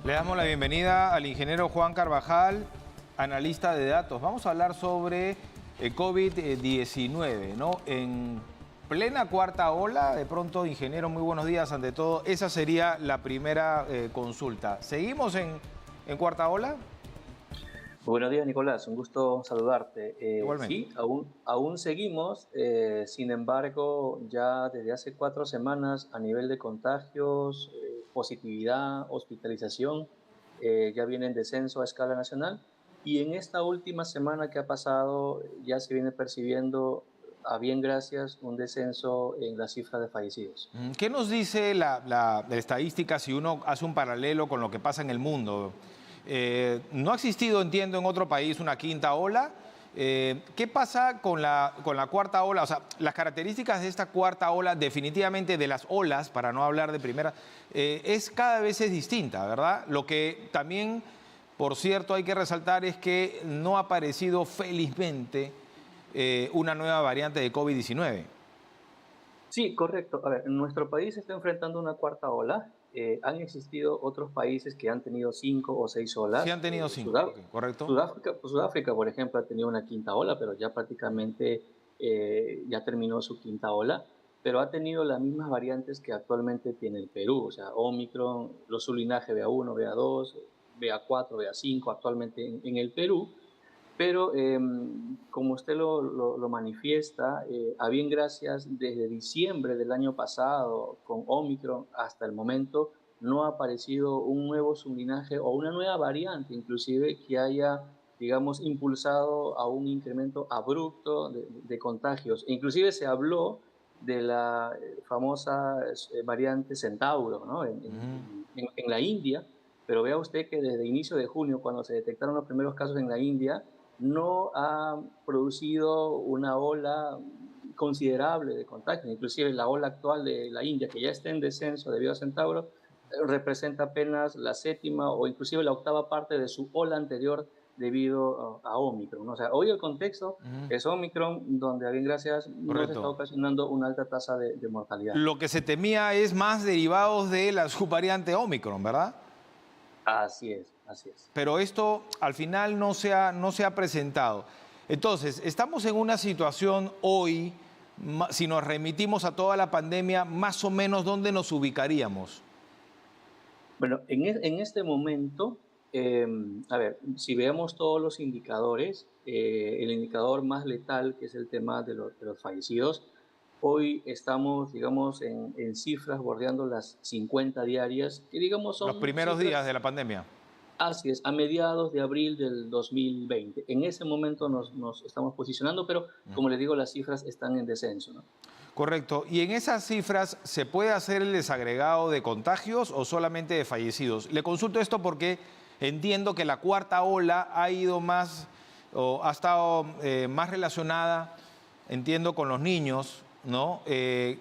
Le damos la bienvenida al ingeniero Juan Carvajal, analista de datos. Vamos a hablar sobre el COVID-19, ¿no? En plena cuarta ola, de pronto, ingeniero, muy buenos días. Ante todo, esa sería la primera consulta. ¿Seguimos en cuarta ola? Buenos días, Nicolás. Un gusto saludarte. Igualmente. Sí, aún seguimos. Sin embargo, ya desde hace 4 semanas a nivel de contagios, positividad, hospitalización, ya viene en descenso a escala nacional. Y en esta última semana que ha pasado, ya se viene percibiendo, a bien gracias, un descenso en la cifra de fallecidos. ¿Qué nos dice la estadística si uno hace un paralelo con lo que pasa en el mundo? No ha existido, entiendo, en otro país una quinta ola. ¿Qué pasa con la cuarta ola? O sea, las características de esta cuarta ola, definitivamente de las olas, para no hablar de primera, cada vez es distinta, ¿verdad? Lo que también, por cierto, hay que resaltar es que no ha aparecido felizmente una nueva variante de COVID-19. Sí, correcto. A ver, nuestro país está enfrentando una cuarta ola. Han existido otros países que han tenido 5 o 6 olas. Sí han tenido cinco, ok, ¿correcto? Sudáfrica, por ejemplo, ha tenido una quinta ola, pero ya prácticamente ya terminó su quinta ola. Pero ha tenido las mismas variantes que actualmente tiene el Perú, o sea, Omicron, los sublinajes BA1, BA2, BA4, BA5, actualmente en el Perú. Pero como usted lo manifiesta, a bien gracias, desde diciembre del año pasado, con Omicron hasta el momento, no ha aparecido un nuevo sublinaje o una nueva variante, inclusive, que haya, digamos, impulsado a un incremento abrupto de contagios. E inclusive se habló de la famosa variante Centauro, ¿no? En la India, pero vea usted que desde inicio de junio, cuando se detectaron los primeros casos en la India, no ha producido una ola considerable de contagios. Inclusive la ola actual de la India, que ya está en descenso debido a Centauro, representa apenas la séptima o inclusive la octava parte de su ola anterior debido a Omicron, ¿no? O sea, hoy el contexto es Omicron, donde a bien gracias no se está Correcto. ocasionando una alta tasa de mortalidad. Lo que se temía es más derivados de la subvariante Omicron, ¿verdad? Así es, así es. Pero esto al final no se ha presentado. Entonces, estamos en una situación hoy, si nos remitimos a toda la pandemia, más o menos ¿dónde nos ubicaríamos? Bueno, en este momento, a ver, si vemos todos los indicadores, el indicador más letal, que es el tema de los fallecidos, hoy estamos, digamos, en cifras bordeando las 50 diarias, que digamos Los son primeros días cifras, de la pandemia. así es, a mediados de abril del 2020. En ese momento nos estamos posicionando, pero como les digo, las cifras están en descenso, ¿no? Correcto. ¿Y en esas cifras se puede hacer el desagregado de contagios o solamente de fallecidos? Le consulto esto porque entiendo que la cuarta ola ha ido más o ha estado más relacionada, entiendo, con los niños, ¿no?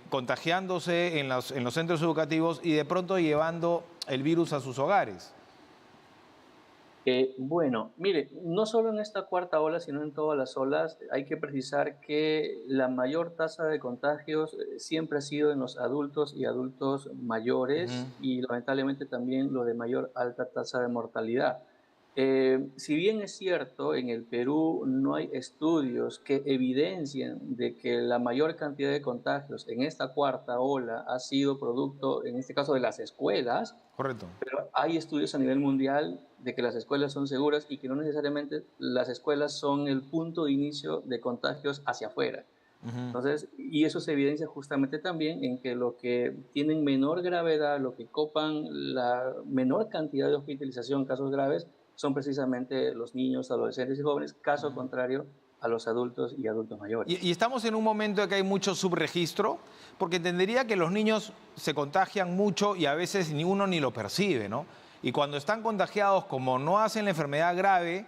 Contagiándose en los centros educativos y de pronto llevando el virus a sus hogares. Bueno, mire, no solo en esta cuarta ola, sino en todas las olas, hay que precisar que la mayor tasa de contagios siempre ha sido en los adultos y adultos mayores Ujú. y lamentablemente también lo de mayor alta tasa de mortalidad. Si bien es cierto, en el Perú no hay estudios que evidencien de que la mayor cantidad de contagios en esta cuarta ola ha sido producto, en este caso, de las escuelas, Correcto. pero hay estudios a nivel mundial de que las escuelas son seguras y que no necesariamente las escuelas son el punto de inicio de contagios hacia afuera. Ujú. Entonces, y eso se evidencia justamente también en que lo que tienen menor gravedad, lo que copan la menor cantidad de hospitalización, casos graves, son precisamente los niños, adolescentes y jóvenes, caso contrario a los adultos y adultos Y mayores. estamos en un momento en que hay mucho subregistro, porque entendería que los niños se contagian mucho y a veces ni uno ni lo percibe, ¿no? Y cuando están contagiados, como no hacen la enfermedad grave,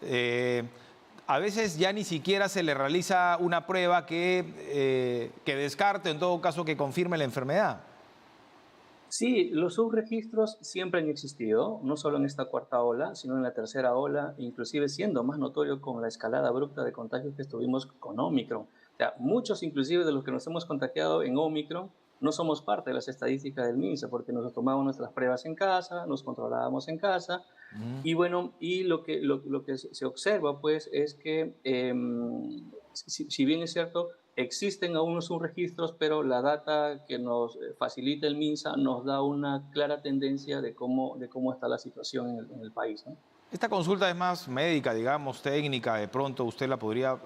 eh, a veces ya ni siquiera se le realiza una prueba que descarte, en todo caso, que confirme la enfermedad. Sí, los subregistros siempre han existido, no solo en esta cuarta ola, sino en la tercera ola, inclusive siendo más notorio con la escalada abrupta de contagios que estuvimos con Omicron. O sea, muchos inclusive de los que nos hemos contagiado en Omicron no somos parte de las estadísticas del MINSA porque nos tomábamos nuestras pruebas en casa, nos controlábamos en casa. Ujú. Y bueno, y lo que se observa pues es que si bien es cierto, existen aún sus registros, pero la data que nos facilita el MINSA nos da una clara tendencia de cómo está la situación en el país, ¿no? Esta consulta es más médica, digamos, técnica, de pronto usted la podría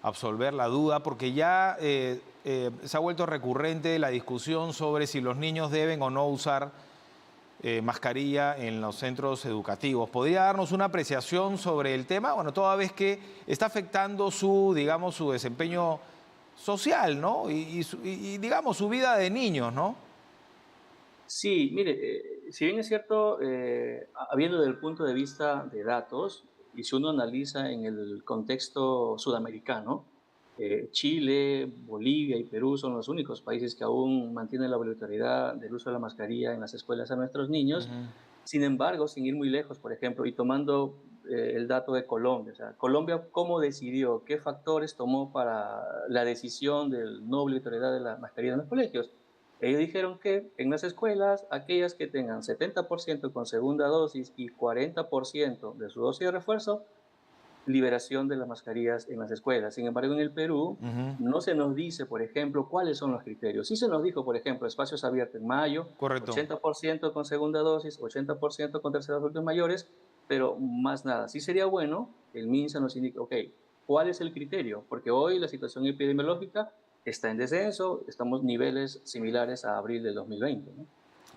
absolver la duda, porque ya se ha vuelto recurrente la discusión sobre si los niños deben o no usar mascarilla en los centros educativos. ¿Podría darnos una apreciación sobre el tema? Bueno, toda vez que está afectando su, digamos, su desempeño social, ¿no? Digamos, su vida de niños, ¿no? Sí, mire, si bien es cierto, habiendo desde el punto de vista de datos, y si uno analiza en el contexto sudamericano, Chile, Bolivia y Perú son los únicos países que aún mantienen la obligatoriedad del uso de la mascarilla en las escuelas a nuestros niños. Ujú. Sin embargo, sin ir muy lejos, por ejemplo, y tomando el dato de Colombia, o sea, Colombia, ¿cómo decidió? ¿Qué factores tomó para la decisión de no obligatoriedad de la mascarilla en los colegios? Ellos dijeron que en las escuelas, aquellas que tengan 70% con segunda dosis y 40% de su dosis de refuerzo, liberación de las mascarillas en las escuelas. Sin embargo, en el Perú Ujú. no se nos dice, por ejemplo, cuáles son los criterios. Sí se nos dijo, por ejemplo, espacios abiertos en mayo, Correcto. 80% con segunda dosis, 80% con terceros adultos mayores, pero más nada. Sí sería bueno que el MINSA nos indique, ok, ¿cuál es el criterio? Porque hoy la situación epidemiológica está en descenso, estamos niveles similares a abril del 2020, ¿no?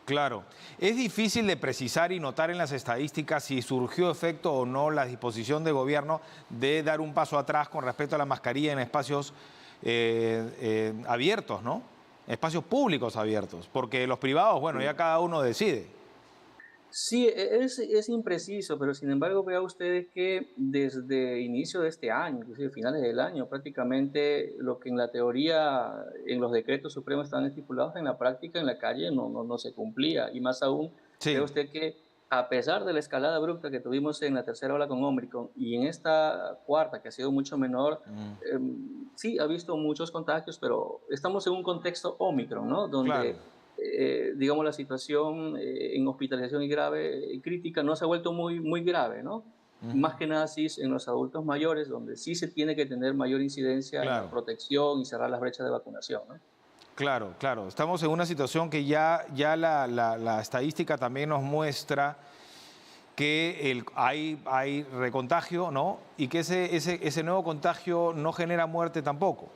Claro. Es difícil de precisar y notar en las estadísticas si surgió efecto o no la disposición de gobierno de dar un paso atrás con respecto a la mascarilla en espacios abiertos, ¿no? Espacios públicos abiertos, porque los privados, bueno, ya cada uno decide. Sí, es impreciso, pero sin embargo vea usted que desde inicio de este año, inclusive finales del año, prácticamente lo que en la teoría, en los decretos supremos estaban estipulados, en la práctica, en la calle, no se cumplía. Y más aún, vea Sí. usted que a pesar de la escalada abrupta que tuvimos en la tercera ola con Omicron y en esta cuarta, que ha sido mucho menor, Mm. sí ha visto muchos contagios, pero estamos en un contexto Omicron, ¿no? Claro. Donde digamos, la situación en hospitalización y grave, crítica, no se ha vuelto muy grave, ¿no? Más Ujú. que nada sí en los adultos mayores, donde sí se tiene que tener mayor incidencia en la Claro. protección y cerrar las brechas de vacunación, ¿no? Claro, claro. Estamos en una situación que ya la estadística también nos muestra que hay recontagio, ¿no? Y que ese nuevo contagio no genera muerte tampoco.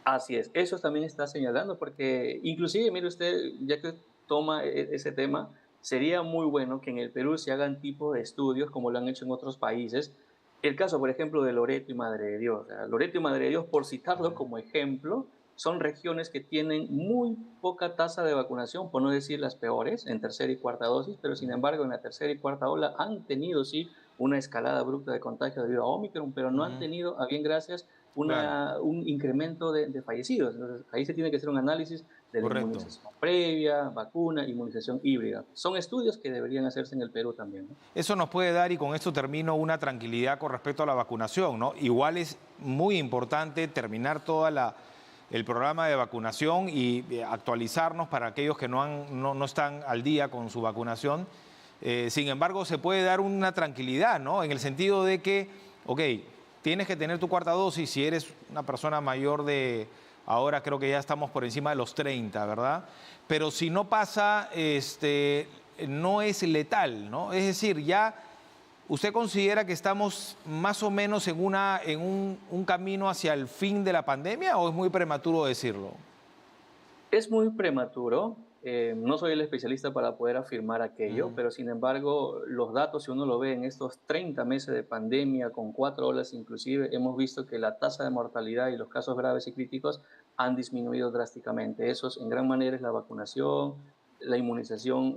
Así es, eso también está señalando, porque inclusive, mire usted, ya que toma ese tema, sería muy bueno que en el Perú se hagan tipo de estudios como lo han hecho en otros países. El caso, por ejemplo, de Loreto y Madre de Dios. O sea, Loreto y Madre de Dios, por citarlo como ejemplo, son regiones que tienen muy poca tasa de vacunación, por no decir las peores, en tercera y cuarta dosis, pero sin embargo en la tercera y cuarta ola han tenido, sí, una escalada abrupta de contagio debido a Omicron, pero no han Ujú. tenido, a bien gracias, Claro, un incremento de fallecidos. Entonces, ahí se tiene que hacer un análisis de la correcto. inmunización previa, vacuna, inmunización híbrida. Son estudios que deberían hacerse en el Perú también, ¿no? Eso nos puede dar, y con esto termino, una tranquilidad con respecto a la vacunación, ¿no? Igual es muy importante terminar el programa de vacunación y actualizarnos para aquellos que no están al día con su vacunación. Sin embargo, se puede dar una tranquilidad, ¿no? En el sentido de que, ok, tienes que tener tu cuarta dosis si eres una persona mayor de, ahora creo que ya estamos por encima de los 30, ¿verdad? Pero si no pasa, no es letal, ¿no? Es decir, ya usted considera que estamos más o menos un camino hacia el fin de la pandemia, ¿o es muy prematuro decirlo? Es muy prematuro. No soy el especialista para poder afirmar aquello, Mm. pero sin embargo, los datos, si uno lo ve en estos 30 meses de pandemia, con 4 olas inclusive, hemos visto que la tasa de mortalidad y los casos graves y críticos han disminuido drásticamente. Eso en gran manera es la vacunación, la inmunización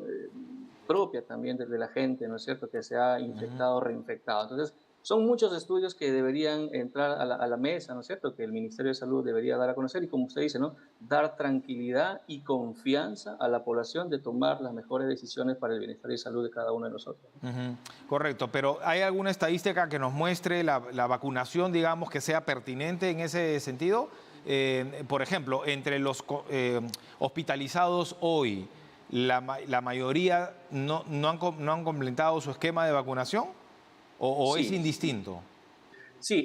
propia también de la gente, ¿no es cierto?, que se ha Ujú. infectado o reinfectado. Entonces, son muchos estudios que deberían entrar a la mesa, ¿no es cierto?, que el Ministerio de Salud debería dar a conocer y, como usted dice, ¿no?, dar tranquilidad y confianza a la población de tomar las mejores decisiones para el bienestar y salud de cada uno de nosotros, ¿no? Ujú. Correcto, pero ¿hay alguna estadística que nos muestre la vacunación, digamos, que sea pertinente en ese sentido? por ejemplo, entre los hospitalizados hoy, la mayoría no han completado su esquema de vacunación o es Sí, indistinto. sí,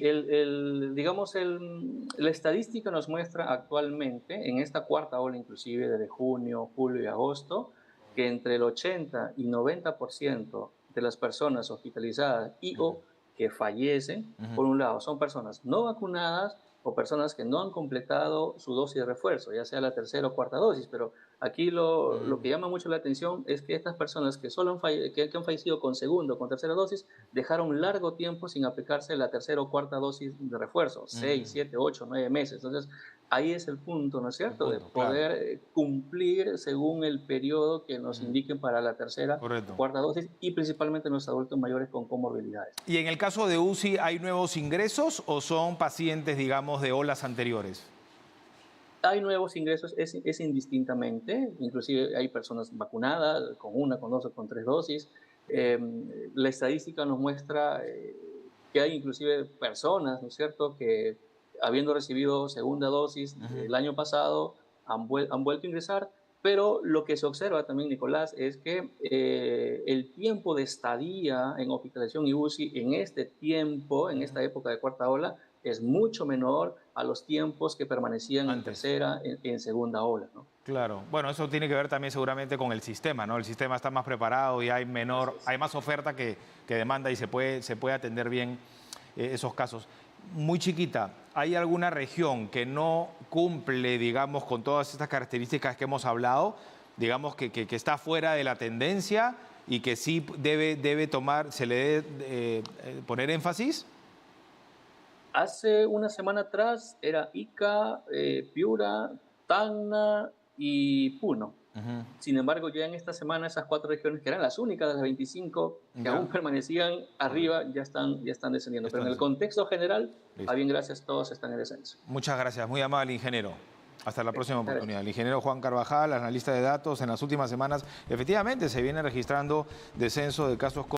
digamos, la estadística nos muestra actualmente, en esta cuarta ola inclusive, desde junio, julio y agosto, que entre el 80 y 90% de las personas hospitalizadas y o que fallecen, Ujú. por un lado, son personas no vacunadas o personas que no han completado su dosis de refuerzo, ya sea la tercera o cuarta dosis, pero aquí lo que Mm. llama mucho la atención es que estas personas que solo que han fallecido con segunda o con tercera dosis dejaron largo tiempo sin aplicarse la tercera o cuarta dosis de refuerzo, 6, Mm. 7, 8, 9 meses. Entonces, ahí es el punto, ¿no es El cierto?, de punto, claro. poder cumplir según el periodo que nos Ujú. indiquen para la tercera o Correcto. cuarta dosis y principalmente en los adultos mayores con comorbilidades. ¿Y en el caso de UCI hay nuevos ingresos o son pacientes, digamos, de olas anteriores? Hay nuevos ingresos, es indistintamente, inclusive hay personas vacunadas con una, con dos o con tres dosis. Eh, la estadística nos muestra que hay inclusive personas, ¿no es cierto?, que habiendo recibido segunda dosis Ujú. el año pasado han vuelto a ingresar, pero lo que se observa también, Nicolás, es que el tiempo de estadía en hospitalización y UCI en este tiempo, en Ujú. esta época de cuarta ola, es mucho menor a los tiempos que permanecían en Antes. tercera, en segunda ola, ¿no? Claro. Bueno, eso tiene que ver también seguramente con el sistema, ¿no? El sistema está más preparado y Así es. hay más oferta que demanda y se puede atender bien esos casos. Muy chiquita, ¿hay alguna región que no cumple, digamos, con todas estas características que hemos hablado, digamos, que está fuera de la tendencia y que sí debe tomar, se le debe poner énfasis? Hace una semana atrás era Ica, Piura, Tacna y Puno. Ujú. Sin embargo, ya en esta semana esas cuatro regiones, que eran las únicas de las 25 que Ya, aún permanecían correcto. arriba, ya están descendiendo. Pero en el Entonces, contexto general, a listo. bien gracias, todos están en descenso. Muchas gracias, muy amable ingeniero. Hasta la próxima Muchas oportunidad. gracias. El ingeniero Juan Carvajal, analista de datos, en las últimas semanas efectivamente se viene registrando descenso de casos